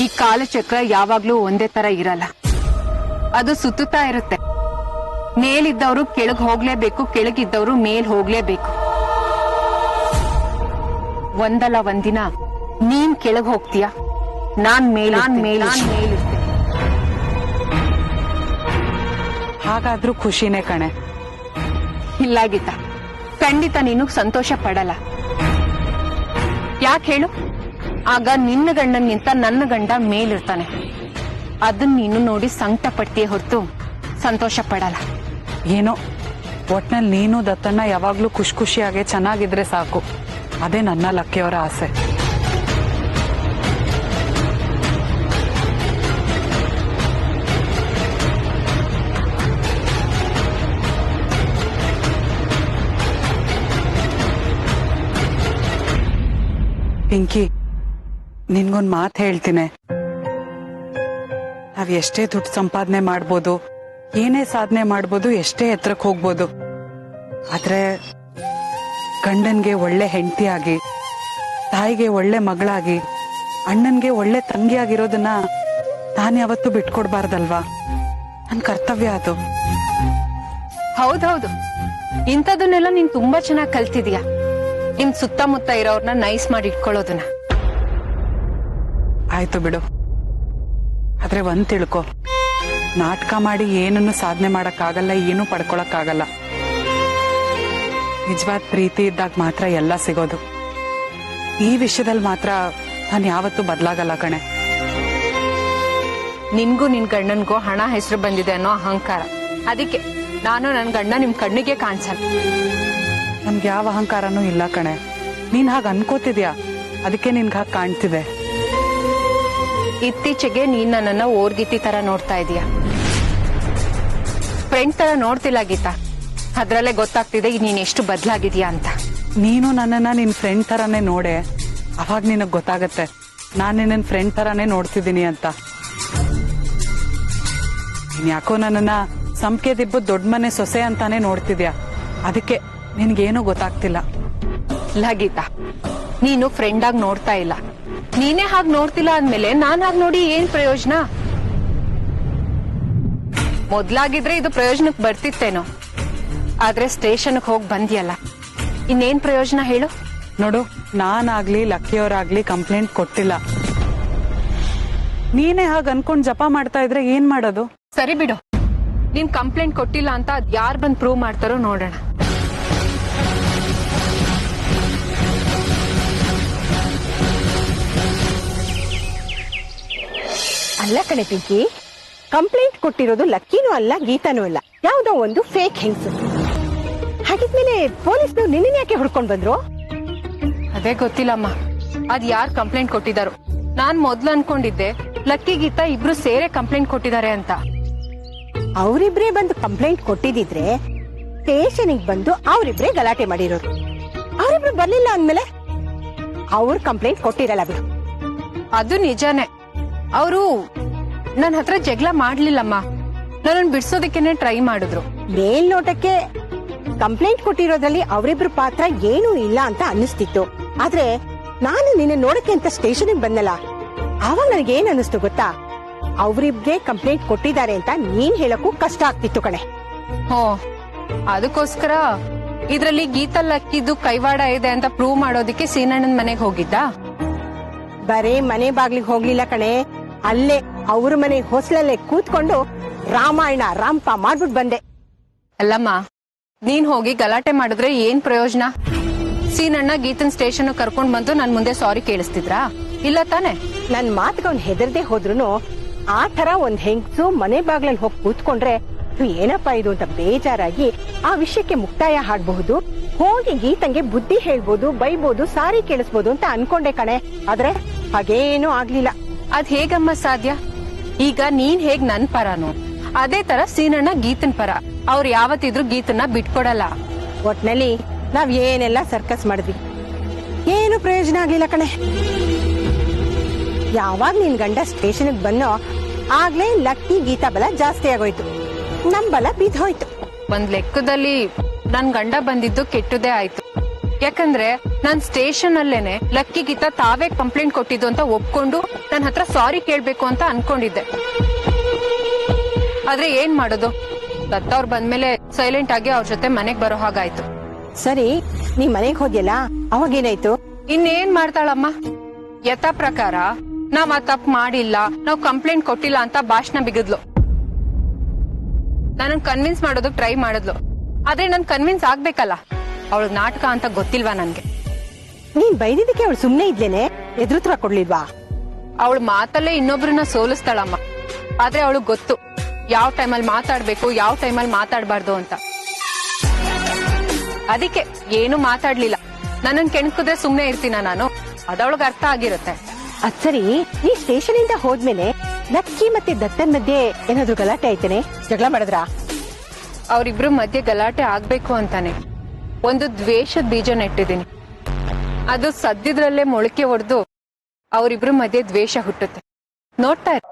ಈ ಕಾಲಚಕ್ರ ಯಾವಾಗ್ಲೂ ಒಂದೇ ತರ ಇರಲ್ಲ, ಅದು ಸುತ್ತುತ್ತಾ ಇರುತ್ತೆ. ಮೇಲಿದ್ದವರು ಕೆಳಗ್ ಹೋಗ್ಲೇಬೇಕು, ಕೆಳಗಿದ್ದವರು ಮೇಲ್ ಹೋಗ್ಲೇಬೇಕು. ಒಂದಲ್ಲ ಒಂದಿನ ನೀನ್ ಕೆಳಗ್ ಹೋಗ್ತೀಯ, ನಾನ್ ಮೇಲಿರ್ತೇನೆ. ಹಾಗಾದ್ರೂ ಖುಷಿನೇ ಕಣೆ. ಇಲ್ಲ ಗೀತಾ, ಖಂಡಿತ ನೀನು ಸಂತೋಷ ಪಡಲ್ಲ. ಯಾಕೆ ಹೇಳು? ಆಗ ನಿನ್ನ ಗಂಡನ್ಗಿಂತ ನನ್ನ ಗಂಡ ಮೇಲಿರ್ತಾನೆ. ಅದನ್ನ ನೀನು ನೋಡಿ ಸಂಕಟ ಪಡ್ತೀಯ ಹೊರತು ಸಂತೋಷ ಪಡಲ್ಲ. ಏನೋ ಒಟ್ನಲ್ಲಿ ನೀನು ದತ್ತಣ್ಣ ಯಾವಾಗ್ಲೂ ಖುಷಿಯಾಗೆ ಚೆನ್ನಾಗಿದ್ರೆ ಸಾಕು. ಅದೇ ನನ್ನ ಲಕ್ಕಿಯವರ ಆಸೆ. ಪಿಂಕಿ, ನಿನ್ಗೊಂದ್ ಮಾತು ಹೇಳ್ತೀನಿ. ನಾವ್ ಎಷ್ಟೇ ದುಡ್ಡು ಸಂಪಾದನೆ ಮಾಡ್ಬೋದು, ಏನೇ ಸಾಧನೆ ಮಾಡ್ಬೋದು, ಎಷ್ಟೇ ಎತ್ತರಕ್ಕೆ ಹೋಗ್ಬೋದು, ಆದ್ರೆ ಗಂಡನ್ಗೆ ಒಳ್ಳೆ ಹೆಂಡತಿಯಾಗಿ, ತಾಯಿಗೆ ಒಳ್ಳೆ ಮಗಳಾಗಿ, ಅಣ್ಣನ್ಗೆ ಒಳ್ಳೆ ತಂಗಿಯಾಗಿರೋದನ್ನ ನಾನು ಯಾವತ್ತೂ ಬಿಟ್ಕೊಡ್ಬಾರ್ದಲ್ವಾ? ನನ್ ಕರ್ತವ್ಯ ಅದು. ಹೌದೌದು, ಇಂಥದನ್ನೆಲ್ಲ ನೀನ್ ತುಂಬಾ ಚೆನ್ನಾಗಿ ಕಲ್ತಿದೀಯ. ನಿಮ್ ಸುತ್ತಮುತ್ತ ಇರೋರ್ನ ನೈಸ್ ಮಾಡಿ ಇಟ್ಕೊಳ್ಳೋದನ್ನ. ಆಯ್ತು ಬಿಡು. ಆದ್ರೆ ಒಂದ್ ತಿಳ್ಕೊ, ನಾಟಕ ಮಾಡಿ ಏನನ್ನು ಸಾಧನೆ ಮಾಡಕ್ಕಾಗಲ್ಲ, ಏನು ಪಡ್ಕೊಳಕ್ಕಾಗಲ್ಲ. ನಿಜವಾದ ಪ್ರೀತಿ ಇದ್ದಾಗ ಮಾತ್ರ ಎಲ್ಲ ಸಿಗೋದು. ಈ ವಿಷಯದಲ್ಲಿ ಮಾತ್ರ ನಾನು ಯಾವತ್ತೂ ಬದಲಾಗಲ್ಲ ಕಣೆ. ನಿನ್ಗೂ ನಿನ್ ಗಂಡನ್ಗೂ ಹಣ ಹೆಸರು ಬಂದಿದೆ ಅನ್ನೋ ಅಹಂಕಾರ. ಅದಕ್ಕೆ ನಾನು ನನ್ ಗಂಡ ನಿಮ್ ಕಣ್ಣಿಗೆ ಕಾಣಿಸಲ್ಲ. ನನ್ಗೆ ಯಾವ ಅಹಂಕಾರನೂ ಇಲ್ಲ ಕಣೆ. ನೀನ್ ಹಾಗ ಅನ್ಕೋತಿದ್ಯಾ, ಅದಕ್ಕೆ ನಿನ್ಗೆ ಹಾಗೆ ಕಾಣ್ತಿದೆ. ಇತ್ತೀಚೆಗೆ ನೀನ್ ನನ್ನನ್ನ ಓರ್ಗಿತ್ತಿ ತರ ನೋಡ್ತಾ ಇದೀಯ, ಫ್ರೆಂಡ್ ತರ ನೋಡ್ತಿಲ್ಲ ಗೀತಾ. ಅದ್ರಲ್ಲೇ ಗೊತ್ತಾಗ್ತಿದೆ ನೀನ್ ಎಷ್ಟು ಬದಲಾಗಿದ್ಯಾ ಅಂತ. ನೀನು ನನ್ನನ್ನ ನಿನ್ ಫ್ರೆಂಡ್ ತರಾನೇ ನೋಡೆ, ಅವಾಗ ನಿನಗ್ ಗೊತ್ತಾಗತ್ತೆ ನಾನ್ ನಿನ್ನ ಫ್ರೆಂಡ್ ತರಾನೇ ನೋಡ್ತಿದ್ದೀನಿ ಅಂತ. ನೀನ್ ಯಾಕೋ ನನ್ನನ್ನ ಸಂಕೆ ದಿಬ್ಬ ದೊಡ್ಡ ಮನೆ ಸೊಸೆ ಅಂತಾನೆ ನೋಡ್ತಿದ್ಯಾ, ಅದಕ್ಕೆ ನಿನ್ಗೇನು ಗೊತ್ತಾಗ್ತಿಲ್ಲ. ಇಲ್ಲ ಗೀತಾ, ನೀನು ಫ್ರೆಂಡ್ ಆಗಿ ನೋಡ್ತಾ ಇಲ್ಲ. ನೀನೇ ಹಾಗೆ ನೋಡ್ತಿಲ್ಲ ಅಂದ್ಮೇಲೆ ನಾನ್ ಹಾಗೆ ನೋಡಿ ಏನ್ ಪ್ರಯೋಜನ? ಮೊದ್ಲಾಗಿದ್ರೆ ಇದು ಪ್ರಯೋಜನಕ್ಕೆ ಬರ್ತಿತ್ತೇನೋ, ಆದ್ರೆ ಸ್ಟೇಷನ್ಗೆ ಹೋಗಿ ಬಂದಿಯಲ್ಲ, ಇನ್ನೇನ್ ಪ್ರಯೋಜನ ಹೇಳು? ನೋಡು, ನಾನಾಗ್ಲಿ ಲಕ್ಕಿಯವರಾಗ್ಲಿ ಕಂಪ್ಲೇಂಟ್ ಕೊಟ್ಟಿಲ್ಲ. ನೀನೇ ಹಾಗೆ ಅನ್ಕೊಂಡ್ ಜಪ ಮಾಡ್ತಾ ಇದ್ರೆ ಏನ್ ಮಾಡೋದು? ಸರಿ ಬಿಡು, ನೀನ್ ಕಂಪ್ಲೇಂಟ್ ಕೊಟ್ಟಿಲ್ಲ ಅಂತ ಅದ್ ಯಾರ್ ಬಂದ್ ಪ್ರೂವ್ ಮಾಡ್ತಾರೋ ನೋಡೋಣ. ಅಲ್ಲ ಕಣೆ ಪಿಂಕಿ, ಕಂಪ್ಲೇಂಟ್ ಕೊಟ್ಟಿರೋದು ಲಕ್ಕಿನೂ ಅಲ್ಲ, ಗೀತಾನೂ ಅಲ್ಲ, ಯಾವ್ದೋ ಒಂದು ಫೇಕ್ ಹೆಂಗ್ಸು. ಹಾಗಿದ್ಮೇಲೆ ಪೊಲೀಸ್ನವ್ರು ನಿನ್ನ ಯಾಕೆ ಹುಡ್ಕೊಂಡ್ ಬಂದ್ರು? ಅದೇ ಗೊತ್ತಿಲ್ಲಮ್ಮ, ಅದ್ ಯಾರ್ ಕಂಪ್ಲೇಂಟ್ ಕೊಟ್ಟಿದಾರೋ. ನಾನ್ ಮೊದ್ಲು ಅನ್ಕೊಂಡಿದ್ದೆ ಲಕ್ಕಿ ಗೀತಾ ಇಬ್ರು ಸೇರೆ ಕಂಪ್ಲೇಂಟ್ ಕೊಟ್ಟಿದ್ದಾರೆ ಅಂತ. ಅವರಿಬ್ರೇ ಬಂದು ಕಂಪ್ಲೇಂಟ್ ಕೊಟ್ಟಿದ್ರೆ ಸ್ಟೇಷನ್ಗೆ ಬಂದು ಅವರಿಬ್ರೇ ಗಲಾಟೆ ಮಾಡಿರೋರು. ಅವರಿಬ್ರು ಬರ್ಲಿಲ್ಲ ಅಂದ್ಮೇಲೆ ಅವ್ರು ಕಂಪ್ಲೇಂಟ್ ಕೊಟ್ಟಿರಲ್ಲ ಬಿಡು. ಅದು ನಿಜಾನೇ, ಅವರು ನನ್ನ ಹತ್ರ ಜಗಳ ಮಾಡ್ಲಿಲ್ಲಮ್ಮ, ನನ್ನನ್ನು ಬಿಡ್ಸೋದಕ್ಕೇನೆ ಟ್ರೈ ಮಾಡಿದ್ರು. ಮೇಲ್ನೋಟಕ್ಕೆ ಕಂಪ್ಲೇಂಟ್ ಕೊಟ್ಟಿರೋದ್ರಲ್ಲಿ ಅವರಿಬ್ರು ಪಾತ್ರ ಏನೂ ಇಲ್ಲ ಅಂತ ಅನ್ನಿಸ್ತಿತ್ತು. ಆದ್ರೆ ನಾನು ನಿನ್ನ ನೋಡಕ್ಕೆ ಅಂತ ಸ್ಟೇಷನ್ಗೆ ಬಂದಲ್ಲ, ಆವಾಗ ನನಗೇನ್ ಅನ್ನಿಸ್ತು ಗೊತ್ತಾ? ಅವರಿಬ್ರೇ ಕಂಪ್ಲೇಂಟ್ ಕೊಟ್ಟಿದ್ದಾರೆ ಅಂತ ನೀನ್ ಹೇಳಕ್ಕೂ ಕಷ್ಟ ಆಗ್ತಿತ್ತು ಕಣೆ. ಹೋ, ಅದಕ್ಕೋಸ್ಕರ ಇದ್ರಲ್ಲಿ ಗೀತಾ ಲಕ್ಕಿದ್ದು ಕೈವಾಡ ಇದೆ ಅಂತ ಪ್ರೂವ್ ಮಾಡೋದಿಕ್ಕೆ ಸೀನಣ್ಣನ ಮನೆಗೆ ಹೋಗಿದ್ದ. ಬರೇ ಮನೆ ಬಾಗ್ಲಿಗೆ ಹೋಗ್ಲಿಲ್ಲ ಕಣೆ, ಅಲ್ಲೇ ಅವ್ರ ಮನೆ ಹೊಸ್ಲಲ್ಲೇ ಕೂತ್ಕೊಂಡು ರಾಮಾಯಣ ರಾಂಪ ಮಾಡ್ಬಿಟ್ ಬಂದೆ. ಅಲ್ಲಮ್ಮ, ನೀನ್ ಹೋಗಿ ಗಲಾಟೆ ಮಾಡಿದ್ರೆ ಏನ್ ಪ್ರಯೋಜನ? ಸೀನಣ್ಣ ಗೀತನ್ ಸ್ಟೇಷನ್ ಕರ್ಕೊಂಡ್ ಬಂದು ನನ್ ಮುಂದೆ ಸಾರಿ ಕೇಳಿಸ್ತಿದ್ರಾ? ಇಲ್ಲ ತಾನೆ? ನನ್ ಮಾತುಗವ್ನ್ ಹೆದರ್ದೆ ಹೋದ್ರುನು ಆ ತರ ಒಂದ್ ಹೆಂಗ್ಸು ಮನೆ ಬಾಗ್ಲಲ್ಲಿ ಹೋಗಿ ಕೂತ್ಕೊಂಡ್ರೆ ಏನಪ್ಪಾ ಇದು ಅಂತ ಬೇಜಾರಾಗಿ ಆ ವಿಷಯಕ್ಕೆ ಮುಕ್ತಾಯ ಹಾಡ್ಬಹುದು, ಹೋಗಿ ಗೀತಂಗೆ ಬುದ್ಧಿ ಹೇಳ್ಬೋದು, ಬೈಬೋದು, ಸಾರಿ ಕೇಳಿಸ್ಬೋದು ಅಂತ ಅನ್ಕೊಂಡೆ ಕಣೆ. ಆದ್ರೆ ಹಾಗೇನೂ ಆಗ್ಲಿಲ್ಲ. ಅದ್ ಹೇಗಮ್ಮ ಸಾಧ್ಯ? ಈಗ ನೀನ್ ಹೇಗ್ ನನ್ ಪರನೋ ಅದೇ ತರ ಸೀನಣ್ಣ ಗೀತನ್ ಪರ. ಅವ್ರು ಯಾವತ್ತಿದ್ರು ಗೀತನ್ನ ಬಿಟ್ಕೊಡಲ್ಲ. ಒಟ್ನಲ್ಲಿ ನಾವ್ ಏನೆಲ್ಲ ಸರ್ಕಸ್ ಮಾಡಿದ್ವಿ, ಏನು ಪ್ರಯೋಜನ ಆಗ್ಲಿಲ್ಲ ಕಣೆ. ಯಾವಾಗ ನಿನ್ ಗಂಡ ಸ್ಟೇಷನ್ಗೆ ಬನ್ನೋ ಆಗ್ಲೇ ಲಕ್ಕಿ ಗೀತಾ ಬಲ ಜಾಸ್ತಿ ಆಗೋಯ್ತು, ನಮ್ ಬಲ ಬಿದ್ದೋಯ್ತು. ಒಂದ್ ಲೆಕ್ಕದಲ್ಲಿ ನನ್ ಗಂಡ ಬಂದಿದ್ದು ಕೆಟ್ಟದೇ ಆಯ್ತು. ಯಾಕಂದ್ರೆ ನಾನ್ ಸ್ಟೇಷನ್ ಅಲ್ಲೇನೆ ಲಕ್ಕಿ ಗೀತಾ ತಾವೇ ಕಂಪ್ಲೇಂಟ್ ಕೊಟ್ಟಿದ್ದು ಅಂತ ಒಪ್ಕೊಂಡು ನನ್ನ ಹತ್ರ ಸಾರಿ ಕೇಳ್ಬೇಕು ಅಂತ ಅನ್ಕೊಂಡಿದ್ದೆ. ಆದ್ರೆ ಏನ್ ಮಾಡೋದು, ದತ್ತ ಅವ್ರು ಬಂದ್ಮೇಲೆ ಸೈಲೆಂಟ್ ಆಗಿ ಅವ್ರ ಜೊತೆ ಮನೆಗ್ ಬರೋ ಹಾಗಾಯ್ತು. ಸರಿ, ನೀ ಮನೆಗ್ ಹೋದ್ಯಲ್ಲ ಅವಾಗೇನಾಯ್ತು? ಇನ್ನೇನ್ ಮಾಡ್ತಾಳಮ್ಮ, ಯಥಾ ಪ್ರಕಾರ ನಾವ್ ಆ ತಪ್ಪು ಮಾಡಿಲ್ಲ, ನಾವ್ ಕಂಪ್ಲೇಂಟ್ ಕೊಟ್ಟಿಲ್ಲ ಅಂತ ಭಾಷಣ ಬಿಗಿದ್ಲು. ನಾನು ಕನ್ವಿನ್ಸ್ ಮಾಡೋದಕ್ ಟ್ರೈ ಮಾಡಿದ್ಲು. ಆದ್ರೆ ನನ್ ಕನ್ವಿನ್ಸ್ ಆಗ್ಬೇಕಲ್ಲ, ಅವಳು ನಾಟಕ ಅಂತ ಗೊತ್ತಿಲ್ವಾ ನನ್ಗೆ. ನೀನ್ ಬೈದಿದ್ದಕ್ಕೆ ಅವಳು ಸುಮ್ನೆ ಇದ್ಲೇನೆ, ಎದುರುತ್ರ ಕೊಡ್ಲಿಲ್ವಾ? ಅವಳು ಮಾತಲ್ಲೇ ಇನ್ನೊಬ್ರನ್ನ ಸೋಲಿಸ್ತಾಳಮ್ಮ. ಆದ್ರೆ ಅವಳು ಗೊತ್ತು ಯಾವ ಟೈಮಲ್ಲಿ ಮಾತಾಡ್ಬೇಕು, ಯಾವ ಟೈಮಲ್ಲಿ ಮಾತಾಡ್ಬಾರ್ದು ಅಂತ. ಅದಕ್ಕೆ ಏನು ಮಾತಾಡ್ಲಿಲ್ಲ. ನನ್ನನ್ ಕೆಣಕಿದ್ರೆ ಸುಮ್ನೆ ಇರ್ತೀನ ನಾನು? ಅದವಳಿಗೆ ಅರ್ಥ ಆಗಿರುತ್ತೆ. ಅದ್ ಸರಿ, ನೀ ಸ್ಟೇಷನ್ ಇಂದ ಹೋದ್ಮೇಲೆ ಲಕ್ಕಿ ಮತ್ತೆ ದತ್ತನ್ ಮಧ್ಯೆ ಏನಾದ್ರು ಗಲಾಟೆ ಆಯ್ತೇನೆ? ಜಗಳ ಮಾಡಿದ್ರಾ? ಅವರಿಬ್ರು ಮಧ್ಯೆ ಗಲಾಟೆ ಆಗ್ಬೇಕು ಅಂತಾನೆ ಒಂದು ದ್ವೇಷದ ಬೀಜ ನೆಟ್ಟಿದ್ದೀನಿ. ಅದು ಸದ್ಯದ್ರಲ್ಲೇ ಮೊಳಕೆ ಹೊಡೆದು ಅವರಿಬ್ರು ಮಧ್ಯೆ ದ್ವೇಷ ಹುಟ್ಟುತ್ತೆ. ನೋಡ್ತಾ ಇರ.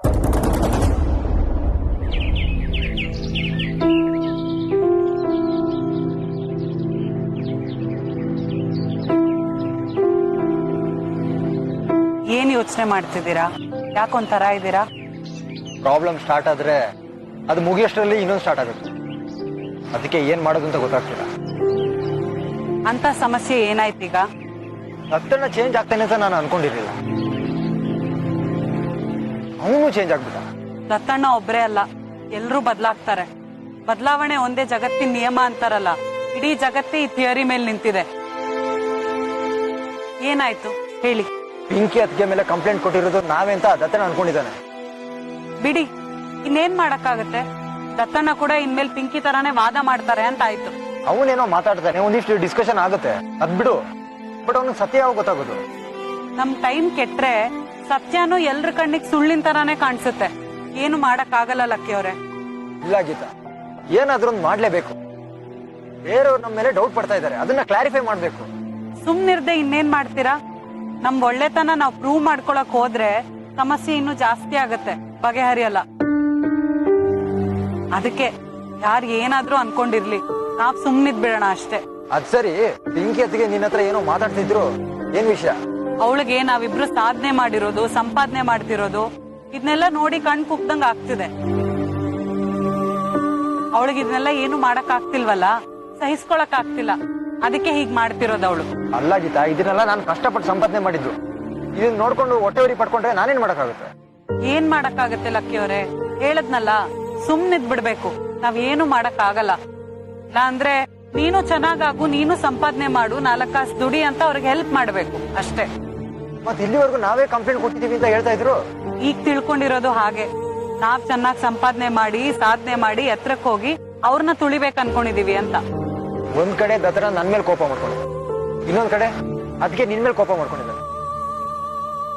ಏನ್ ಯೋಚನೆ ಮಾಡ್ತಿದ್ದೀರಾ? ಯಾಕೊಂಥರ ಇದ್ದೀರಾ? ಪ್ರಾಬ್ಲಮ್ ಸ್ಟಾರ್ಟ್ ಆದ್ರೆ ಅದು ಮುಗಿಯೋಷ್ಟರಲ್ಲಿ ಇನ್ನೊಂದು ಸ್ಟಾರ್ಟ್ ಆಗುತ್ತೆ. ಅದಕ್ಕೆ ಏನ್ ಮಾಡೋದು ಅಂತ ಗೊತ್ತಾಗ್ತಿಲ್ಲ. ಅಂತ ಸಮಸ್ಯೆ ಏನಾಯ್ತೀಗ? ದತ್ತಣ್ಣ ಚೇಂಜ್ ಆಗ್ತಾನೆ ಅಂತ ನಾನು ಅನ್ಕೊಂಡಿರ್ಲಿಲ್ಲ. ಅವನು ಚೇಂಜ್ ಆಗ್ಬಿಟ್ಟ. ದತ್ತಣ್ಣ ಒಬ್ರೇ ಅಲ್ಲ, ಎಲ್ರೂ ಬದಲಾಗ್ತಾರೆ. ಬದಲಾವಣೆ ಒಂದೇ ಜಗತ್ತಿನ ನಿಯಮ ಅಂತಾರಲ್ಲ, ಇಡೀ ಜಗತ್ತೇ ಈ ಥಿಯರಿ ಮೇಲೆ ನಿಂತಿದೆ. ಏನಾಯ್ತು ಹೇಳಿ? ಪಿಂಕಿ ಅತ್ತಿಗೆ ಮೇಲೆ ಕಂಪ್ಲೇಂಟ್ ಕೊಟ್ಟಿರೋದು ನಾವೇ ಅಂತ ದತ್ತಣ್ಣ ಅನ್ಕೊಂಡಿದ್ದಾನೆ. ಬಿಡಿ, ಇನ್ನೇನ್ ಮಾಡಕ್ಕಾಗತ್ತೆ? ದತ್ತಣ್ಣ ಕೂಡ ಇನ್ಮೇಲೆ ಪಿಂಕಿ ತರಾನೇ ವಾದ ಮಾಡ್ತಾರೆ ಅಂತ ಆಯ್ತು. ಅವನೇನೋ ಮಾತಾಡ್ತಾನೆ, ಒಂದಿಷ್ಟು ಡಿಸ್ಕಷನ್ ಆಗುತ್ತೆ, ಅದ್ ಬಿಡು. ಬಟ್ ಅವನಿಗೆ ಸತ್ಯ ಯಾವಾಗ ಗೊತ್ತಾಗೋದು? ನಮ್ ಟೈಮ್ ಕೆಟ್ರೆ ಸತ್ಯನೂ ಎಲ್ರ ಕಣ್ಣಿಗೆ ಸುಳ್ಳಿನ ತರಾನೇ ಕಾಣಿಸುತ್ತೆ. ಏನು ಮಾಡಕ್ ಆಗಲ್ಲ ಲಕ್ಕಿ ಅವ್ರೆ. ಇಲ್ಲ ಗೀತಾ, ಏನಾದ್ರೂ ಒಂದು ಮಾಡ್ಲೇಬೇಕು. ಬೇರೆಯವ್ರು ನಮ್ಮ ಮೇಲೆ ಡೌಟ್ ಪಡ್ತಾ ಇದ್ದಾರೆ, ಅದನ್ನ ಕ್ಲಾರಿಫೈ ಮಾಡ್ಬೇಕು. ಸುಮ್ನಿರ್ದೆ ಇನ್ನೇನ್ ಮಾಡ್ತೀರಾ? ನಮ್ ಒಳ್ಳೆತನ ನಾವ್ ಪ್ರೂವ್ ಮಾಡ್ಕೊಳಕ್ ಹೋದ್ರೆ ಸಮಸ್ಯೆ ಇನ್ನೂ ಜಾಸ್ತಿ ಆಗತ್ತೆ, ಬಗೆಹರಿಯಲ್ಲ. ಅದಕ್ಕೆ ಯಾರು ಏನಾದ್ರೂ ಅನ್ಕೊಂಡಿರ್ಲಿ, ನಾವ್ ಸುಮ್ನಿದ್ ಬಿಡೋಣ ಅಷ್ಟೇ. ಅದ್ ಸರಿ, ಪಿಂಕಿ ಅತ್ತಿಗೆ ನಿನ್ನ ಹತ್ರ ಏನೋ ಮಾತಾಡ್ತಿದ್ರು, ಏನ್ ವಿಷಯ? ಅವಳಿಗೆ ನಾವಿಬ್ರು ಸಾಧನೆ ಮಾಡಿರೋದು, ಸಂಪಾದನೆ ಮಾಡ್ತಿರೋದು ಇದನ್ನೆಲ್ಲ ನೋಡಿ ಕಣ್ ಕುಗ್ದಂಗ ಆಗ್ತಿದೆ. ಅವಳಿಗೆ ಇದನ್ನೆಲ್ಲ ಏನು ಮಾಡಕ್ ಆಗ್ತಿಲ್ವಲ್ಲ, ಸಹಿಸ್ಕೊಳಕ್ ಆಗ್ತಿಲ್ಲ. ಅದಕ್ಕೆ ಹೀಗ್ ಮಾಡ್ತಿರೋದು ಅವಳು. ಅಲ್ಲ ಗೀತಾ, ಇದನ್ನೆಲ್ಲ ನಾನು ಕಷ್ಟಪಟ್ಟು ಸಂಪಾದನೆ ಮಾಡಿದ್ದು. ಇದನ್ನ ನೋಡ್ಕೊಂಡು ಹೊಟ್ಟೆವರಿ ಪಡ್ಕೊಂಡ್ರೆ ನಾನೇನ್ ಮಾಡಕ್ಕಾಗುತ್ತೆ? ಏನ್ ಮಾಡಕ್ಕಾಗತ್ತೆ ಲಕ್ಕಿ ಅವರೇ? ಹೇಳದ್ನಲ್ಲ, ಸುಮ್ನಿದ್ ಬಿಡ್ಬೇಕು. ನಾವ್ ಏನು ಮಾಡಕ್ ಆಗಲ್ಲ. ಇಲ್ಲ ಅಂದ್ರೆ ನೀನು ಚೆನ್ನಾಗಾಗು, ನೀನು ಸಂಪಾದನೆ ಮಾಡು, 4 ಕಾಸು ದುಡಿ ಅಂತ ಅವ್ರಿಗೆ ಹೆಲ್ಪ್ ಮಾಡ್ಬೇಕು ಅಷ್ಟೇ. ಮತ್ತೆ ಇಲ್ಲಿವರೆಗೂ ನಾವೇ ಕಂಪ್ಲೇಂಟ್ ಕೊಟ್ಟಿದೀವಿ ಅಂತ ಹೇಳ್ತಾ ಇದ್ರು. ಈಗ ತಿಳ್ಕೊಂಡಿರೋದು ಹಾಗೆ, ನಾವ್ ಚೆನ್ನಾಗ್ ಸಂಪಾದನೆ ಮಾಡಿ, ಸಾಧನೆ ಮಾಡಿ ಎತ್ತರಕ್ಕೆ ಹೋಗಿ ಅವ್ರನ್ನ ತುಳಿಬೇಕು ಅನ್ಕೊಂಡಿದೀವಿ ಅಂತ. ಒಂದ್ ಕಡೆ ದತ್ತಣ್ಣ ನನ್ ಮೇಲೆ ಕೋಪ ಮಾಡ್ಕೊಂಡಿದ್ದ, ಇನ್ನೊಂದ್ ಕಡೆ ಅದಕ್ಕೆ ನಿನ್ ಮೇಲೆ ಕೋಪ ಮಾಡ್ಕೊಂಡಿದ್ದಾನೆ.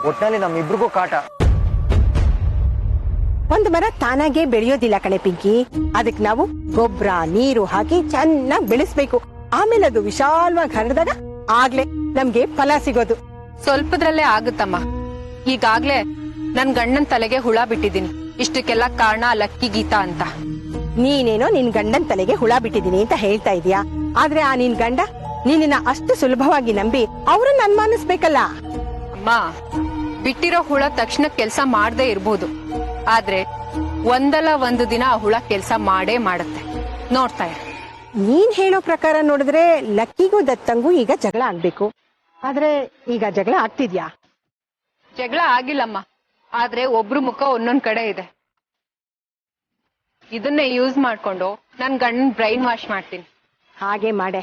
ಒಟ್ನಲ್ಲಿ ನಮ್ಮಿಬ್ರಿಗೂ ಕಾಟ. ಒಂದು ಮರ ತಾನಾಗೆ ಬೆಳೆಯೋದಿಲ್ಲ ಕಣೆ ಪಿಂಕಿ. ಅದಕ್ ನಾವು ಗೊಬ್ಬರ ನೀರು ಹಾಕಿ ಚೆನ್ನಾಗಿ ಬೆಳೆಸ್ಬೇಕು. ಆಮೇಲೆ ಅದು ವಿಶಾಲವಾಗಿ ಹರಡಿದಾಗ ಆಗ್ಲೇ ನಮ್ಗೆ ಫಲ ಸಿಗೋದು. ಸ್ವಲ್ಪದ್ರಲ್ಲೇ ಆಗುತ್ತಮ್ಮ. ಈಗಾಗ್ಲೇ ನನ್ ಗಂಡನ್ ತಲೆಗೆ ಹುಳ ಬಿಟ್ಟಿದ್ದೀನಿ. ಇಷ್ಟಕ್ಕೆಲ್ಲ ಕಾರಣ ಲಕ್ಕಿ ಗೀತಾ ಅಂತ. ನೀನೇನೋ ನಿನ್ ಗಂಡನ್ ತಲೆಗೆ ಹುಳ ಬಿಟ್ಟಿದೀನಿ ಅಂತ ಹೇಳ್ತಾ ಇದೀಯಾ, ಆದ್ರೆ ಆ ನಿನ್ ಗಂಡ ನಿನ್ನ ಅಷ್ಟು ಸುಲಭವಾಗಿ ನಂಬಿ ಅವ್ರನ್ನ ಅನುಮಾನಿಸ್ಬೇಕಲ್ಲ. ಅಮ್ಮ, ಬಿಟ್ಟಿರೋ ಹುಳ ತಕ್ಷಣ ಕೆಲ್ಸ ಮಾಡದೇ ಇರ್ಬೋದು, ಆದ್ರೆ ಒಂದಲ್ಲ ಒಂದು ದಿನ ಆ ಹುಳ ಕೆಲ್ಸ ಮಾಡೇ ಮಾಡುತ್ತೆ. ನೋಡ್ತಾ ಇರ. ನೀನ್ ಹೇಳೋ ಪ್ರಕಾರ ನೋಡಿದ್ರೆ ಲಕ್ಕಿಗೂ ದತ್ತಂಗೂ ಈಗ ಜಗಳ ಆಗ್ಬೇಕು. ಆದ್ರೆ ಈಗ ಜಗಳ ಆಗ್ತಿದ್ಯಾ? ಜಗಳ ಆಗಿಲ್ಲಮ್ಮ, ಆದ್ರೆ ಒಬ್ರು ಮುಖ ಒಂದೊಂದ್ ಕಡೆ ಇದೆ. ಇದನ್ನೇ ಯೂಸ್ ಮಾಡ್ಕೊಂಡು ನನ್ ಗಂಡನ್ ಬ್ರೈನ್ ವಾಶ್ ಮಾಡ್ತೀನಿ. ಹಾಗೆ ಮಾಡೆ.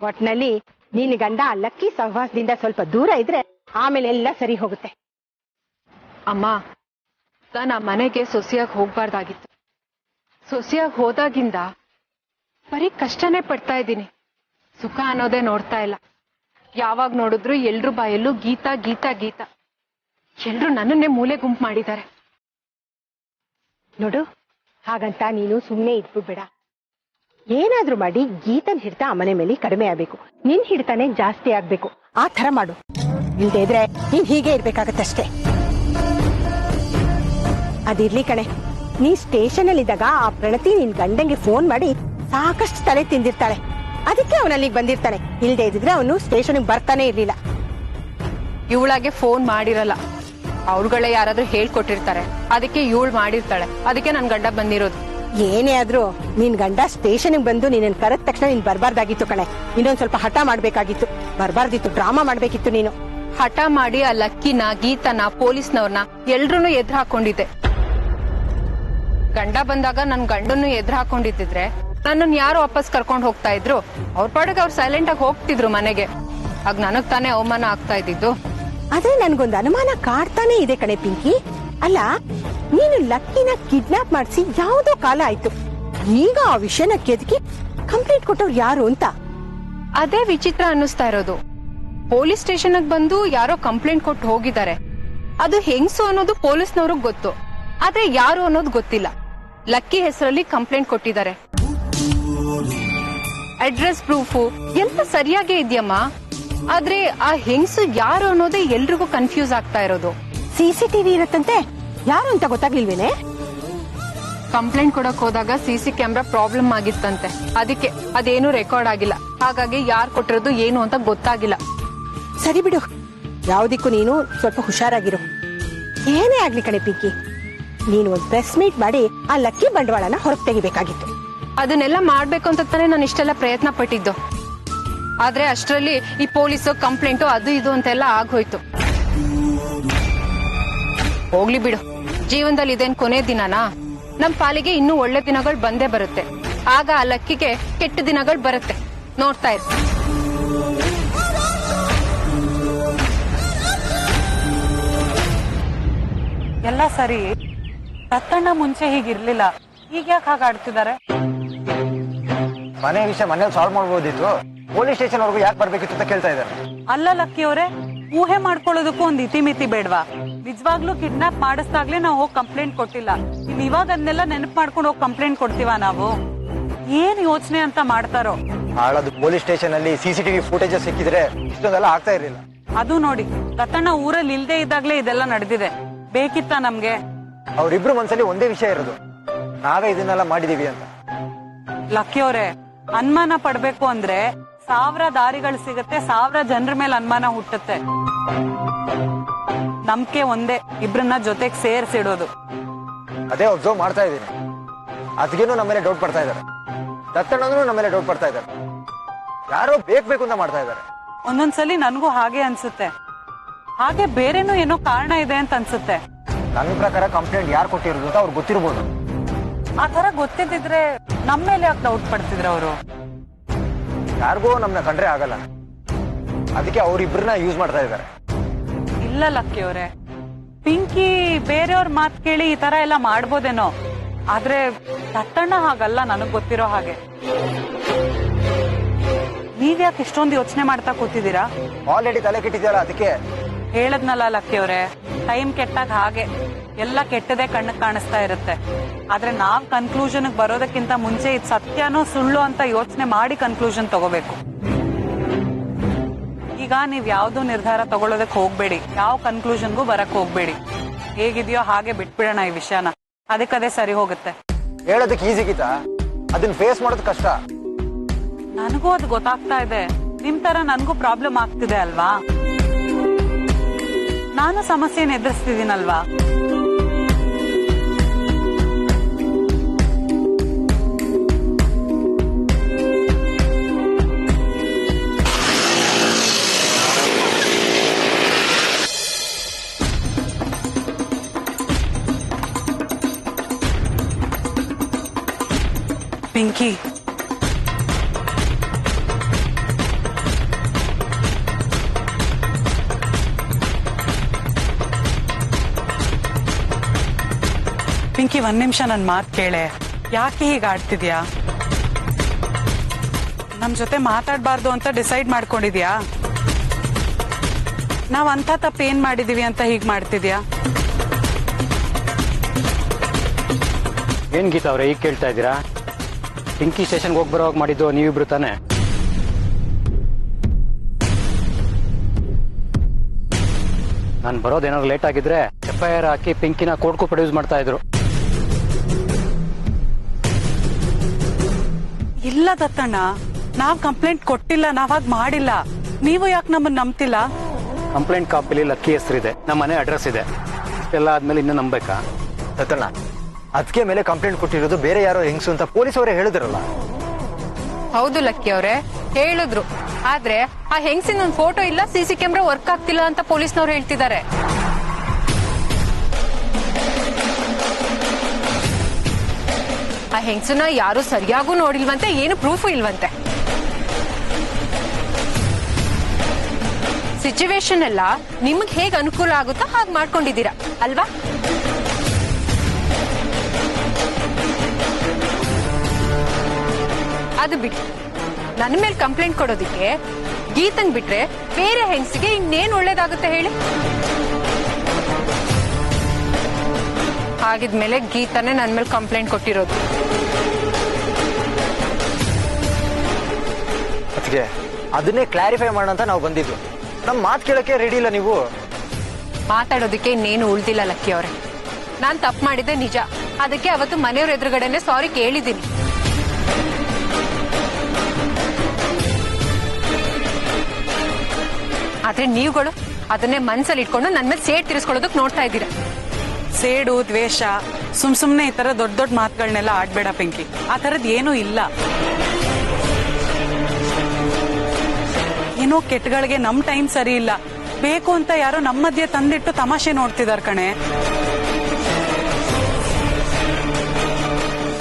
ಒಟ್ನಲ್ಲಿ ನಿನ್ ಗಂಡ ಆ ಲಕ್ಕಿ ಸಹವಾಸದಿಂದ ಸ್ವಲ್ಪ ದೂರ ಇದ್ರೆ ಆಮೇಲೆ ಎಲ್ಲ ಸರಿ ಹೋಗುತ್ತೆ. ಅಮ್ಮ, ನಾನು ಆ ಮನೆಗೆ ಸೊಸೆಯಾಗಿ ಹೋಗ್ಬಾರ್ದಾಗಿತ್ತು. ಸೊಸೆಯಾಗಿ ಹೋದಾಗಿಂದ ಬರೀ ಕಷ್ಟನೇ ಪಡ್ತಾ ಇದ್ದೀನಿ. ಸುಖ ಅನ್ನೋದೇ ನೋಡ್ತಾ ಇಲ್ಲ. ಯಾವಾಗ ನೋಡಿದ್ರು ಎಲ್ರು ಬಾಯಲ್ಲೂ ಗೀತಾ ಗೀತಾ ಗೀತಾ. ಎಲ್ರು ನನ್ನನ್ನೇ ಮೂಲೆ ಗುಂಪು ಮಾಡಿದ್ದಾರೆ. ನೋಡು, ಹಾಗಂತ ನೀನು ಸುಮ್ನೆ ಇದ್ಬಿಡ್ಬೇಡ. ಏನಾದ್ರೂ ಮಾಡಿ ಗೀತನ್ ಹಿಡ್ತಾ ಆ ಮನೆ ಮೇಲೆ ಕಡಿಮೆ ಆಗ್ಬೇಕು, ನಿನ್ ಹಿಡ್ತಾನೆ ಜಾಸ್ತಿ ಆಗ್ಬೇಕು. ಆ ತರ ಮಾಡು. ಇಲ್ದೇ ಇದ್ರೆ ನೀನ್ ಹೀಗೆ ಇರ್ಬೇಕಾಗತ್ತಷ್ಟೇ. ಅದಿರ್ಲಿ ಕಣೆ, ನೀ ಸ್ಟೇಷನ್ ಅಲ್ಲಿ ಇದ್ದಾಗ ಆ ಪ್ರಣತಿ ನಿನ್ ಗಂಡಂಗೆ ಫೋನ್ ಮಾಡಿ ಸಾಕಷ್ಟು ತಲೆ ತಿಂದಿರ್ತಾಳೆ. ಅದಕ್ಕೆ ಅವನು ಅಲ್ಲಿಗೆ ಬಂದಿರ್ತಾನೆ. ಇಲ್ದೇ ಇದ್ರೆ ಅವನು ಸ್ಟೇಷನ್ಗೆ ಬರ್ತಾನೆ ಇರ್ಲಿಲ್ಲ. ಇವಳಾಗೆ ಫೋನ್ ಮಾಡಿರಲ್ಲ, ಅವ್ರುಗಳೇ ಯಾರಾದ್ರೂ ಹೇಳ್ಕೊಟ್ಟಿರ್ತಾರೆ. ಅದಕ್ಕೆ ಇವಳು ಮಾಡಿರ್ತಾಳೆ. ಅದಕ್ಕೆ ನನ್ ಗಂಡ ಬಂದಿರೋದು. ಏನೇ ಆದ್ರೂ ನಿನ್ ಗಂಡ ಸ್ಟೇಷನ್ಗೆ ಬಂದು ನಿನ್ನ ಕರೆದ ತಕ್ಷಣ ನೀನ್ ಬರ್ಬಾರ್ದಾಗಿತ್ತು ಕಣೆ. ಇನ್ನೊಂದ್ ಸ್ವಲ್ಪ ಹಠ ಮಾಡ್ಬೇಕಾಗಿತ್ತು, ಬರ್ಬಾರ್ದಿತ್ತು, ಡ್ರಾಮಾ ಮಾಡ್ಬೇಕಿತ್ತು ನೀನು. ಹಠ ಮಾಡಿ ಆ ಲಕ್ಕಿನ, ಗೀತನ, ಪೊಲೀಸ್ನವ್ರನ್ನ ಎಲ್ರೂನು ಎದುರು ಹಾಕೊಂಡಿದ್ದೆ. ಗಂಡ ಬಂದಾಗ ನನ್ ಗಂಡನ್ನು ಎದುರು ಹಾಕೊಂಡಿದ್ದಿದ್ರೆ ನನ್ನನ್ನು ಯಾರು ವಾಪಸ್ ಕರ್ಕೊಂಡು ಹೋಗ್ತಾ ಇದ್ರು? ಅವ್ರ ಪಾಡಿಗೆ ಅವ್ರು ಸೈಲೆಂಟ್ ಆಗಿ ಹೋಗ್ತಿದ್ರು ಮನೆಗೆ. ಆಗ ನನಗ್ ತಾನೇ ಅವಮಾನ ಆಗ್ತಾ ಇದ್ದಿದ್ದು. ಆದ್ರೆ ನನ್ಗೊಂದು ಅನುಮಾನ ಕಾಡ್ತಾನೆ ಇದೆ ಕಣೆ ಪಿಂಕಿ. ಅಲ್ಲ, ನೀನು ಲಕ್ಕಿನ ಕಿಡ್ನಾಪ್ ಮಾಡಿಸಿ ಯಾವುದೋ ಕಾಲ ಆಯ್ತು, ಈಗ ಆ ವಿಷಯನ ಕೆದಕಿ ಕಂಪ್ಲೇಂಟ್ ಕೊಟ್ಟವ್ರು ಯಾರು ಅಂತ ಅದೇ ವಿಚಿತ್ರ ಅನ್ನಿಸ್ತಾ ಇರೋದು. ಪೊಲೀಸ್ ಸ್ಟೇಷನ್ ಬಂದು ಯಾರೋ ಕಂಪ್ಲೇಂಟ್ ಕೊಟ್ಟು ಹೋಗಿದ್ದಾರೆ. ಅದು ಹೆಂಗ್ಸು ಅನ್ನೋದು ಪೊಲೀಸ್ನವ್ರಿಗೆ ಗೊತ್ತು, ಆದ್ರೆ ಯಾರು ಅನ್ನೋದು ಗೊತ್ತಿಲ್ಲ. ಲಕ್ಕಿ ಹೆಸರಲ್ಲಿ ಕಂಪ್ಲೇಂಟ್ ಕೊಟ್ಟಿದ್ದಾರೆ. ಅಡ್ರೆಸ್ ಪ್ರೂಫ್ ಎಲ್ಲ ಸರಿಯಾಗೇ ಇದೆಯಮ್ಮ. ಆದ್ರೆ ಆ ಹೆಂಗ್ಸು ಯಾರು ಅನ್ನೋದೇ ಎಲ್ರಿಗೂ ಕನ್ಫ್ಯೂಸ್ ಆಗ್ತಾ ಇರೋದು. CCTV ಇರತ್ತಂತೆ, ಯಾರು ಅಂತ ಗೊತ್ತಾಗ್ಲಿಲ್ವೇನೆ? ಕಂಪ್ಲೇಂಟ್ ಕೊಡಕ್ ಹೋದಾಗ CC ಕ್ಯಾಮ್ರಾ ಪ್ರಾಬ್ಲಮ್ ಆಗಿತ್ತಂತೆ. ಅದಕ್ಕೆ ಅದೇನು ರೆಕಾರ್ಡ್ ಆಗಿಲ್ಲ. ಹಾಗಾಗಿ ಯಾರು ಕೊಟ್ಟಿರೋದು ಏನು ಅಂತ ಗೊತ್ತಾಗಿಲ್ಲ. ಸರಿ ಬಿಡು, ಯಾವ್ದಿಕ್ಕೂ ನೀನು ಸ್ವಲ್ಪ ಹುಷಾರಾಗಿರು. ಏನೇ ಆಗ್ಲಿ ಕಣೆ ಪಿಂಕಿ, ನೀನು ಒಂದು ಪ್ರೆಸ್ ಮೀಟ್ ಮಾಡಿ ಆ ಲಕ್ಕಿ ಬಂಡವಾಳನ ಹೊರಗೆ ತೆಗಿಬೇಕಾಗಿತ್ತು. ಅದನ್ನೆಲ್ಲ ಮಾಡ್ಬೇಕು ಅಂತ ತಾನೇ ನಾನು ಇಷ್ಟೆಲ್ಲ ಪ್ರಯತ್ನ ಪಟ್ಟಿದ್ದು. ಆದ್ರೆ ಅಷ್ಟರಲ್ಲಿ ಈ ಪೊಲೀಸು ಕಂಪ್ಲೇಂಟು ಅದು ಇದು ಅಂತೆಲ್ಲ ಆಗೋಯ್ತು. ಹೋಗ್ಲಿ ಬಿಡು, ಜೀವನದಲ್ಲಿ ಇದೇನ್ ಕೊನೆ ದಿನನಾ? ನಮ್ ಪಾಲಿಗೆ ಇನ್ನೂ ಒಳ್ಳೆ ದಿನಗಳು ಬಂದೇ ಬರುತ್ತೆ. ಆಗ ಆ ಲಕ್ಕಿಗೆ ಕೆಟ್ಟ ದಿನಗಳು ಬರುತ್ತೆ, ನೋಡ್ತಾ ಇರ್ತೀನಿ. ಎಲ್ಲ ಸರಿ, ರತ್ತಣ್ಣ ಮುಂಚೆ ಹೀಗಿರ್ಲಿಲ್ಲ, ಈಗ ಯಾಕೆ ಹಾಗೆ ಆಡ್ತಿದ್ದಾರೆ? ಮನೆ ವಿಷಯ ಮನೇಲಿ ಸಾಲ್ವ್ ಮಾಡ್ಬೋದಿತ್ತು, ಪೊಲೀಸ್ ಸ್ಟೇಷನ್ ವರ್ಗು ಯಾಕೆ ಬರ್ಬೇಕಿತ್ತು ಅಂತ ಕೇಳ್ತಾ ಇದ್ದಾರೆ. ಅಲ್ಲ ಲಕ್ಕಿ ಅವರೇ, ಊಹೆ ಮಾಡ್ಕೊಳ್ಳೋದಕ್ಕೂ ಒಂದ್ ಇತಿಮಿತಿ ಬೇಡ್ವಾ? ನಿಜವಾಗ್ಲೂ ಕಿಡ್ನಾಪ್ ಮಾಡಿಸ್ದಾಗ್ಲೇ ನಾವು ಹೋಗಿ ಕಂಪ್ಲೇಂಟ್ ಕೊಟ್ಟಿಲ್ಲ. ಇವಾಗ ಅದನ್ನೆಲ್ಲ ನೆನಪು ಮಾಡ್ಕೊಂಡು ಹೋಗಿ ಕಂಪ್ಲೇಂಟ್ ಕೊಡ್ತೀವ ನಾವು? ಏನ್ ಯೋಚನೆ ಅಂತ ಮಾಡ್ತಾರೋ? ಹಾಳದು ಪೊಲೀಸ್ ಸ್ಟೇಷನ್ ಅಲ್ಲಿ CCTV ಫುಟೇಜಸ್ ಸಿಕ್ಕಿದ್ರೆ ಇಷ್ಟೊಂದೆಲ್ಲ ಆಗ್ತಾ ಇರ್ಲಿಲ್ಲ. ಅದು ನೋಡಿ, ರತ್ತಣ್ಣ ಊರಲ್ಲಿ ಇಲ್ದೇ ಇದ್ದಾಗ್ಲೇ ಇದೆಲ್ಲ ನಡೆದಿದೆ. ಬೇಕಿತ್ತ ನಮ್ಗೆ? ಅವ್ರಿಬ್ರು ಮನ್ಸಲ್ಲಿ ಒಂದೇ ವಿಷಯ ಇರೋದು, ನಾವೇ ಇದನ್ನೆಲ್ಲ ಮಾಡಿದೀವಿ ಅಂತ. ಲಕ್ಕಿ ಅವರೇ, ಅನುಮಾನ ಪಡ್ಬೇಕು ಅಂದ್ರೆ 1000 ದಾರಿಗಳು ಸಿಗತ್ತೆ, 1000 ಜನರ ಮೇಲೆ ಅನುಮಾನ ಹುಟ್ಟುತ್ತೆ. ನಂಬಿಕೆ ಒಂದೇ, ಇಬ್ರನ್ನ ಜೊತೆಗೆ ಸೇರ್ಸಿಡೋದು. ಅದೇ ಅಬ್ಸರ್ವ್ ಮಾಡ್ತಾ ಇದೀನಿ. ಅದಕ್ಕೇನು ನಮ್ಮ ಮೇಲೆ ಡೌಟ್ ಪಡ್ತಾ ಇದ್ದಾರೆ, ದತ್ತಣ್ಣಂದ್ರು ನಮ್ಮ ಮೇಲೆ ಡೌಟ್ ಪಡ್ತಾ ಇದ್ದಾರೆ. ಯಾರೋ ಬೇಕು ಅಂತ ಮಾಡ್ತಾ ಇದ್ದಾರೆ. ಒಂದೊಂದ್ಸಲಿ ನನ್ಗೂ ಹಾಗೆ ಅನ್ಸುತ್ತೆ. ಹಾಗೆ ಬೇರೆನೂ ಏನೋ ಕಾರಣ ಇದೆ ಅಂತ ಅನ್ಸುತ್ತೆ. ನನ್ನ ಪ್ರಕಾರ ಕಂಪ್ಲೇಂಟ್ ಯಾರು ಕೊಟ್ಟಿರೋದು ಅಂತ ಅವ್ರಿಗೆ ಗೊತ್ತಿರ್ಬೋದು. ಆ ತರ ಗೊತ್ತಿದ್ರೆ ನಮ್ಮ ಮೇಲೆ ಯಾಕೆ ಡೌಟ್ ಪಡ್ತಿದ್ರು ಅವರು? ಯಾರಿಗೂ ನಮ್ನ ಕಂಡ್ರೆ ಆಗಲ್ಲ, ಅದಕ್ಕೆ ಅವ್ರಿಬ್ರನ್ನ ಯೂಸ್ ಮಾಡ್ತಾ ಇದ್ದಾರೆ. ಇಲ್ಲ ಲಕ್ಕಿ ಅವರೇ, ಪಿಂಕಿ ಬೇರೆಯವ್ರ ಮಾತ್ ಕೇಳಿ ಈ ತರ ಎಲ್ಲ ಮಾಡ್ಬೋದೇನೋ, ಆದ್ರೆ ದತ್ತಣ್ಣ ಹಾಗಲ್ಲ ನನಗ್ ಗೊತ್ತಿರೋ ಹಾಗೆ. ನೀವ್ಯಾಕೆ ಇಷ್ಟೊಂದು ಯೋಚನೆ ಮಾಡ್ತಾ ಕೂತಿದ್ದೀರಾ? ಆಲ್ರೆಡಿ ತಲೆ ಕೆಟ್ಟಿದ್ಯಲ್ಲ, ಅದಕ್ಕೆ ಹೇಳದ್ನಲ್ಲ ಲಕ್ಕಿ ಅವರೇ, ಟೈಮ್ ಕೆಟ್ಟಾಗ ಹಾಗೆ ಎಲ್ಲ ಕೆಟ್ಟದೇ ಕಣ್ಣಿಗೆ ಕಾಣಿಸ್ತಾ ಇರುತ್ತೆ. ಆದ್ರೆ ನಾವ್ ಕನ್ಕ್ಲೂಷನ್ ಬರೋದಕ್ಕಿಂತ ಮುಂಚೆ ಇದು ಸತ್ಯನೋ ಸುಳ್ಳು ಅಂತ ಯೋಚನೆ ಮಾಡಿ ಕನ್ಕ್ಲೂಷನ್ ತಗೋಬೇಕು. ಈಗ ನೀವ್ ಯಾವ್ದು ನಿರ್ಧಾರ ತಗೊಳ್ಳೋದಕ್ ಹೋಗ್ಬೇಡಿ, ಯಾವ ಕನ್ಕ್ಲೂಷನ್ಗೂ ಬರಕ್ ಹೋಗ್ಬೇಡಿ. ಹೇಗಿದೆಯೋ ಹಾಗೆ ಬಿಟ್ಬಿಡೋಣ ಈ ವಿಷಯನ, ಅದಕ್ಕದೇ ಸರಿ ಹೋಗುತ್ತೆ. ಹೇಳೋದಕ್ಕೆ ಈಸಿ ಗೀತಾ, ಅದನ್ನ ಫೇಸ್ ಮಾಡೋದು ಕಷ್ಟ. ನನಗೂ ಅದು ಗೊತ್ತಾಗ್ತಾ ಇದೆ. ನಿಮ್ ತರ ನನ್ಗೂ ಪ್ರಾಬ್ಲಮ್ ಆಗ್ತಿದೆ ಅಲ್ವಾ? ನಾನು ಸಮಸ್ಯೆನ ಎದುರಿಸ್ತಿದ್ದೀನಲ್ವಾ? ಪಿಂಕಿ, ಪಿಂಕಿ, ಒಂದ್ ನಿಮಿಷ ನನ್ ಮಾತ್ ಕೇಳೆ. ಯಾಕೆ ಹೀಗೆ ಆಡ್ತಿದ್ಯಾ? ನಮ್ ಜೊತೆ ಮಾತಾಡ್ಬಾರ್ದು ಅಂತ ಡಿಸೈಡ್ ಮಾಡ್ಕೊಂಡಿದ್ಯಾ? ನಾವ್ ಅಂತ ತಪ್ಪೇನ್ ಮಾಡಿದೀವಿ ಅಂತ ಹೀಗ್ ಮಾಡ್ತಿದ್ಯಾ? ಏನ್ ಗೀತಾ ಅವ್ರೆ ಈಗ ಕೇಳ್ತಾ ಇದ್ದೀರಾ? ಪಿಂಕಿ ಸ್ಟೇಷನ್ಗೆ ಹೋಗಿ ಬರೋವಾಗ ಮಾಡಿದ್ದು ನೀವಿಬ್ರು ತಾನೆ? ನಾನು ಬರೋದೇನಾದ್ರು ಲೇಟ್ ಆಗಿದ್ರೆ FIR ಹಾಕಿ ಪಿಂಕಿನ ಕೋರ್ಟ್ಗೂ ಪ್ರೊಡ್ಯೂಸ್ ಮಾಡ್ತಾ ಇದ್ರು. ಇಲ್ಲ ದತ್ತಣ್ಣ, ನಾವ್ ಕಂಪ್ಲೇಂಟ್ ಕೊಟ್ಟಿಲ್ಲ, ನಾವಾಗ್ ಮಾಡಿಲ್ಲ. ನೀವು ಯಾಕೆ ನಮ್ಮನ್ನ ನಂಬ್ತಿಲ್ಲ? ಕಂಪ್ಲೇಂಟ್ ಕಾಪಿಲಿ ಲಕ್ಕಿ ಹೆಸರಿದೆ, ನಮ್ಮ ಮನೆ ಅಡ್ರೆಸ್ ಇದೆ. ಎಲ್ಲ ಆದ್ಮೇಲೆ ಇನ್ನೂ ನಂಬೇಕಾ? ದತ್ತಣ್ಣ, ಅದಕ್ಕೆ ಮೇಲೆ ಕಂಪ್ಲೇಂಟ್ ಕೊಟ್ಟಿರೋದು ಬೇರೆ ಯಾರೋ ಹೆಂಗ್ಸು ಅಂತ ಪೊಲೀಸ್ ಅವರೇ ಹೇಳಿದ್ರಲ್ಲ. ಹೌದು ಲಕ್ಕಿ ಅವರೇ ಹೇಳಿದ್ರು, ಆದ್ರೆ ಆ ಹೆಂಗಸಿನ ಒಂದು ಫೋಟೋ ಇಲ್ಲ, ಸಿಸಿ ಕ್ಯಾಮೆರಾ ವರ್ಕ್ ಆಗ್ತಿಲ್ಲ ಅಂತ ಪೊಲೀಸ್ನವ್ರು ಹೇಳ್ತಿದ್ದಾರೆ. ಆ ಹೆಂಗಸನ್ನ ಯಾರು ಸರಿಯಾಗೂ ನೋಡಿಲ್ವಂತೆ, ಏನು ಪ್ರೂಫ್ ಇಲ್ವಂತೆ. ಸಿಚುವೇಶನ್ ಎಲ್ಲ ನಿಮ್ಗೆ ಹೇಗ್ ಅನುಕೂಲ ಆಗುತ್ತೋ ಹಾಗೆ ಮಾಡ್ಕೊಂಡಿದ್ದೀರಾ ಅಲ್ವಾ? ಅದು ಬಿಟ್ಟು ನನ್ನ ಮೇಲೆ ಕಂಪ್ಲೇಂಟ್ ಕೊಡೋದಿಕ್ಕೆ ಗೀತಂಗ್ ಬಿಟ್ರೆ ಬೇರೆ ಹೆಂಗಸಿಗೆ ಇನ್ನೇನ್ ಒಳ್ಳೇದಾಗುತ್ತೆ ಹೇಳಿ? ಹಾಗಿದ್ಮೇಲೆ ಗೀತಾನೇ ನನ್ನ ಮೇಲೆ ಕಂಪ್ಲೇಂಟ್ ಕೊಟ್ಟಿರೋದು. ಅದಕ್ಕೆ ಅದನ್ನೇ ಕ್ಲಾರಿಫೈ ಮಾಡೋಣ ಅಂತ ನಾವು ಬಂದಿದ್ದು. ನಮ್ಮ ಮಾತು ಕೇಳಕ್ಕೆ ರೆಡಿ ಇಲ್ಲ ನೀವು. ಮಾತಾಡೋದಕ್ಕೆ ಇನ್ನೇನು ಉಳ್ದಿಲ್ಲ ಲಕ್ಕಿ ಅವ್ರೆ. ನಾನ್ ತಪ್ಪು ಮಾಡಿದ್ದೆ ನಿಜ, ಅದಕ್ಕೆ ಅವತ್ತು ಮನೆಯವ್ರ ಎದುರುಗಡೆನೆ ಸಾರಿ ಕೇಳಿದ್ದೀನಿ. ಆದ್ರೆ ನೀವುಗಳು ಅದನ್ನೇ ಮನ್ಸಲ್ಲಿ ಇಟ್ಕೊಂಡು ನನ್ ಮೇಲೆ ಸೇಡ್ ತಿರ್ಸ್ಕೊಳ್ಳೋದಕ್ ನೋಡ್ತಾ ಇದ್ದೀರಾ. ಸೇಡು, ದ್ವೇಷ, ಸುಮ್ನೆ ಈ ತರ ದೊಡ್ಡ ದೊಡ್ಡ ಮಾತುಗಳನ್ನೆಲ್ಲ ಆಡ್ಬೇಡ ಪಿಂಕಿ. ಆ ತರದ್ ಏನೂ ಇಲ್ಲ. ಏನೋ ಕೆಟ್ಟಗಳಿಗೆ ನಮ್ ಟೈಮ್ ಸರಿ ಇಲ್ಲ, ಬೇಕು ಅಂತ ಯಾರೋ ನಮ್ಮ ಮಧ್ಯೆ ತಂದಿಟ್ಟು ತಮಾಷೆ ನೋಡ್ತಿದಾರ್ ಕಣೆ.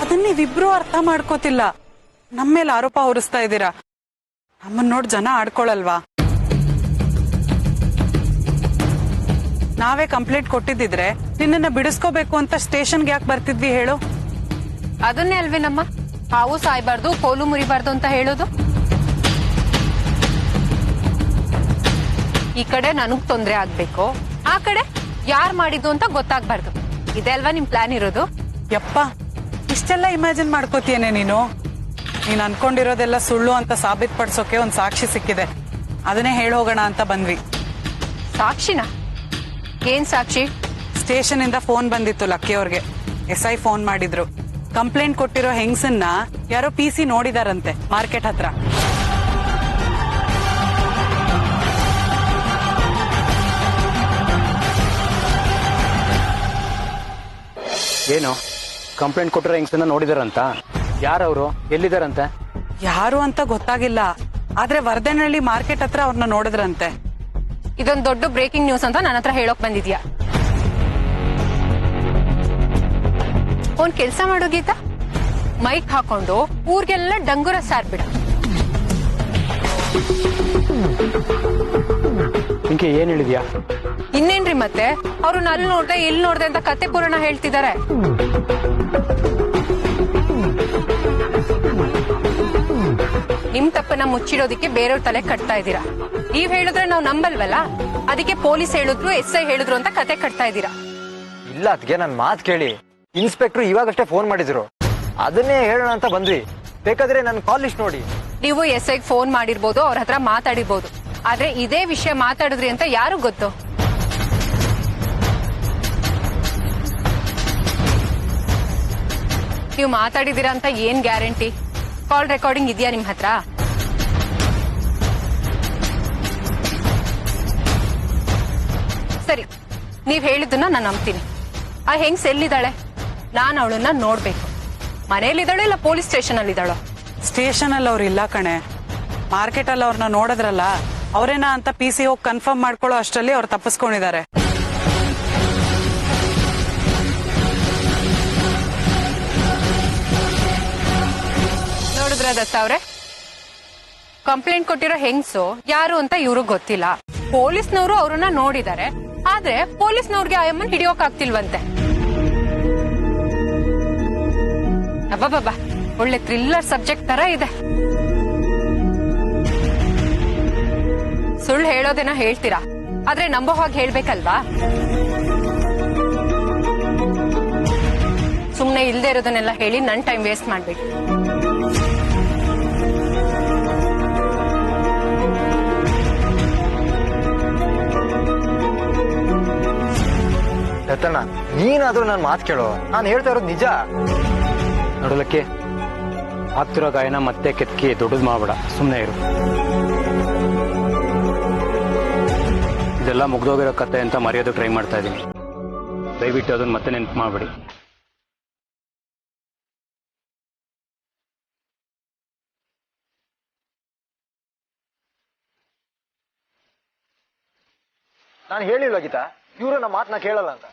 ಅದನ್ನ ನೀವಿಬ್ರು ಅರ್ಥ ಮಾಡ್ಕೋತಿಲ್ಲ. ನಮ್ಮೇಲೆ ಆರೋಪ ಹೊರಿಸ್ತಾ ಇದ್ದೀರಾ. ನಮ್ಮನ್ನ ನೋಡ್ ಜನ ಆಡ್ಕೊಳಲ್ವಾ? ನಾವೇ ಕಂಪ್ಲೇಂಟ್ ಕೊಟ್ಟಿದ್ದಿದ್ರೆ ನಿನ್ನನ್ನ ಬಿಡಿಸ್ಕೋಬೇಕು ಅಂತ ಸ್ಟೇಷನ್ಗೆ ಯಾಕೆ ಬರ್ತಿದ್ವಿ ಹೇಳು? ಅದನ್ನೇ ಅಲ್ವೇನಮ್ಮ ಹಾವು ಸಾಯ್ಬಾರ್ದು, ಕೋಲು ಮುರಿಬಾರ್ದು ಅಂತ ಹೇಳೋದು. ಈ ಕಡೆ ನನಗ್ ತೊಂದ್ರೆ ಆಗ್ಬೇಕು, ಆ ಕಡೆ ಯಾರ್ ಮಾಡಿದ್ದು ಅಂತ ಗೊತ್ತಾಗ್ಬಾರ್ದು. ಇದೆ ಅಲ್ವಾ ನಿಮ್ ಪ್ಲಾನ್ ಇರೋದು? ಯಪ್ಪ, ಇಷ್ಟೆಲ್ಲ ಇಮ್ಯಾಜಿನ್ ಮಾಡ್ಕೋತೀಯೇನೆ ನೀನು? ನೀನ್ ಅನ್ಕೊಂಡಿರೋದೆಲ್ಲ ಸುಳ್ಳು ಅಂತ ಸಾಬೀತ್ ಪಡಿಸೋಕೆ ಒಂದ್ ಸಾಕ್ಷಿ ಸಿಕ್ಕಿದೆ, ಅದನ್ನೇ ಹೇಳೋಗೋಣ ಅಂತ ಬಂದ್ವಿ. ಸಾಕ್ಷಿನಾ? ಏನ್ ಸಾಕ್ಷಿ? ಸ್ಟೇಷನ್ ಇಂದ ಫೋನ್ ಬಂದಿತ್ತು ಲಕ್ಕಿ ಅವ್ರಿಗೆ. SI ಫೋನ್ ಮಾಡಿದ್ರು. ಕಂಪ್ಲೇಂಟ್ ಕೊಟ್ಟಿರೋ ಹೆಂಗ್ಸನ್ನ ಯಾರೋ PC ನೋಡಿದಾರಂತೆ ಮಾರ್ಕೆಟ್ ಹತ್ರ. ಏನು ಕಂಪ್ಲೇಂಟ್ ಕೊಟ್ಟಿರೋ ಹೆಂಗ್ಸನ್ನ ನೋಡಿದಾರಂತ? ಯಾರವ್ರು, ಎಲ್ಲಿದಾರಂತೆ? ಯಾರು ಅಂತ ಗೊತ್ತಾಗಿಲ್ಲ, ಆದ್ರೆ ವರ್ಧನಹಳ್ಳಿ ಮಾರ್ಕೆಟ್ ಹತ್ರ ಅವ್ರನ್ನ ನೋಡಿದ್ರಂತೆ. ಇದೊಂದು ದೊಡ್ಡ ಬ್ರೇಕಿಂಗ್ ನ್ಯೂಸ್ ಅಂತ ನನ್ನ ಹತ್ರ ಹೇಳೋಕ್ ಬಂದಿದ್ಯಾ? ಒಂದ್ ಕೆಲ್ಸ ಮಾಡೋ ಗೀತಾ, ಮೈಕ್ ಹಾಕೊಂಡು ಊರ್ಗೆಲ್ಲ ಡಂಗುರ ಸಾರ್ಬಿಡ. ಪಿಂಕಿ, ಏನ್ ಹೇಳಿದ್ಯಾ? ಇನ್ನೇನ್ರಿ ಮತ್ತೆ, ಅವ್ರನ್ನ ಅಲ್ಲಿ ನೋಡ್ದೆ ಇಲ್ಲಿ ನೋಡ್ದೆ ಅಂತ ಕತೆ ಪುರಾಣ ಹೇಳ್ತಿದ್ದಾರೆ. ನಿಮ್ ತಪ್ಪನ್ನ ಮುಚ್ಚಿಡೋದಿಕ್ಕೆ ಬೇರೆಯವ್ರ ತಲೆ ಕಟ್ತಾ ಇದ್ದೀರಾ. ನೀವ್ ಹೇಳಿದ್ರೆ ನಾವ್ ನಂಬಲ್ವಲ್ಲ, ಅದಕ್ಕೆ ಪೊಲೀಸ್ ಹೇಳಿದ್ರು, SI ಹೇಳಿದ್ರು ಅಂತ ಕತೆ ಕಟ್ತಾ ಇದ್ದೀರಾ. ಇಲ್ಲ ಅದಕ್ಕೆ ನನ್ ಮಾತು ಕೇಳಿ. ಇನ್ಸ್ಪೆಕ್ಟರ್ ಇವಾಗಷ್ಟೇ ಫೋನ್ ಮಾಡಿದ್ರು, ಅದನ್ನೇ ಹೇಳೋಣ ಅಂತ ಬಂದ್ವಿ. ಬೇಕಾದ್ರೆ ನನ್ನ ಕಾಲ್ ಲಿಸ್ಟ್ ನೋಡಿ. ನೀವು SIಗೆ ಫೋನ್ ಮಾಡಿರ್ಬೋದು, ಅವ್ರ ಹತ್ರ ಮಾತಾಡಿರ್ಬೋದು, ಆದ್ರೆ ಇದೇ ವಿಷಯ ಮಾತಾಡಿದ್ರಿ ಅಂತ ಯಾರು ಗೊತ್ತು? ನೀವು ಮಾತಾಡಿದೀರಾ ಅಂತ ಏನ್ ಗ್ಯಾರಂಟಿ? ಕಾಲ್ ರೆಕಾರ್ಡಿಂಗ್ ಇದೆಯಾ ನಿಮ್ ಹತ್ರ? ಸರಿ, ನೀವ್ ಹೇಳಿದ್ದನ್ನ ನಾನು ನಂಬ್ತೀನಿ. ಆ ಹೆಂಗ್ಸ್ ಎಲ್ಲಿದ್ದಾಳೆ? ನಾನು ಅವಳನ್ನ ನೋಡ್ಬೇಕು. ಮನೆಯಲ್ಲಿದ್ದಾಳೆ ಇಲ್ಲ ಪೊಲೀಸ್ ಸ್ಟೇಷನ್ ಅಲ್ಲಿ ಇದ್ದಾಳೋ? ಸ್ಟೇಷನ್ ಅಲ್ಲಿ ಅವ್ರು ಇಲ್ಲ ಕಣೆ, ಮಾರ್ಕೆಟ್ ಅಲ್ಲಿ ಅವ್ರನ್ನ ನೋಡಿದ್ರಲ್ಲ, ಅವ್ರೇನಾ ಅಂತ PC ಹೋಗಿ ಕನ್ಫರ್ಮ್ ಮಾಡ್ಕೊಳ್ಳೋ ಅಷ್ಟರಲ್ಲಿ ಅವ್ರು ತಪ್ಪಿಸ್ಕೊಂಡಿದ್ದಾರೆ. ನೋಡಿದ್ರ ದತ್ತ ಅವ್ರೆ, ಕಂಪ್ಲೇಂಟ್ ಕೊಟ್ಟಿರೋ ಹೆಂಗ್ಸು ಯಾರು ಅಂತ ಇವ್ರಿಗೆ ಗೊತ್ತಿಲ್ಲ. ಪೊಲೀಸ್ನವರು ಅವ್ರನ್ನ ನೋಡಿದ್ದಾರೆ, ಆದ್ರೆ ಪೊಲೀಸ್ನವ್ರಿಗೆ ಆ ಅಮ್ಮನ್ ಹಿಡಿಯೋಕ್ ಆಗ್ತಿಲ್ವಂತೆ. ಅಬ್ಬಬ್ಬಾ, ಒಳ್ಳೆ ಥ್ರಿಲ್ಲರ್ ಸಬ್ಜೆಕ್ಟ್ ತರ ಇದೆ. ಸುಳ್ಳು ಹೇಳೋದೇನೋ ಹೇಳ್ತೀರಾ, ಆದ್ರೆ ನಂಬೋ ಹಾಗೆ ಹೇಳ್ಬೇಕಲ್ವಾ? ಸುಮ್ನೆ ಇಲ್ದೇ ಇರೋದನ್ನೆಲ್ಲ ಹೇಳಿ ನನ್ ಟೈಮ್ ವೇಸ್ಟ್ ಮಾಡ್ಬೇಕು. ನೀನಾದ್ರೂ ನನ್ನ ಮಾತು ಕೇಳೋ, ನಾನು ಹೇಳ್ತಾ ಇರೋದು ನಿಜ. ನೋಡಲಕ್ಕೆ ಆಗ್ತಿರೋ ಗಾಯನ ಮತ್ತೆ ಕೆತ್ಕಿ ದೊಡ್ಡದು ಮಾಡ್ಬೇಡ, ಸುಮ್ಮನೆ ಇರು. ಇದೆಲ್ಲ ಮುಗ್ದೋಗಿರೋ ಕತೆ ಅಂತ ಮರೆಯೋದು ಟ್ರೈ ಮಾಡ್ತಾ ಇದ್ದೀನಿ. ದಯವಿಟ್ಟು ಅದನ್ನ ಮತ್ತೆ ನೆನ್ಪು ಮಾಡ್ಬೇಡಿ. ನಾನು ಹೇಳಿಲ್ವ ಗೀತಾ, ಇವರು ನಮ್ಮ ಮಾತನ್ನ ಕೇಳಲ್ಲ ಅಂತ.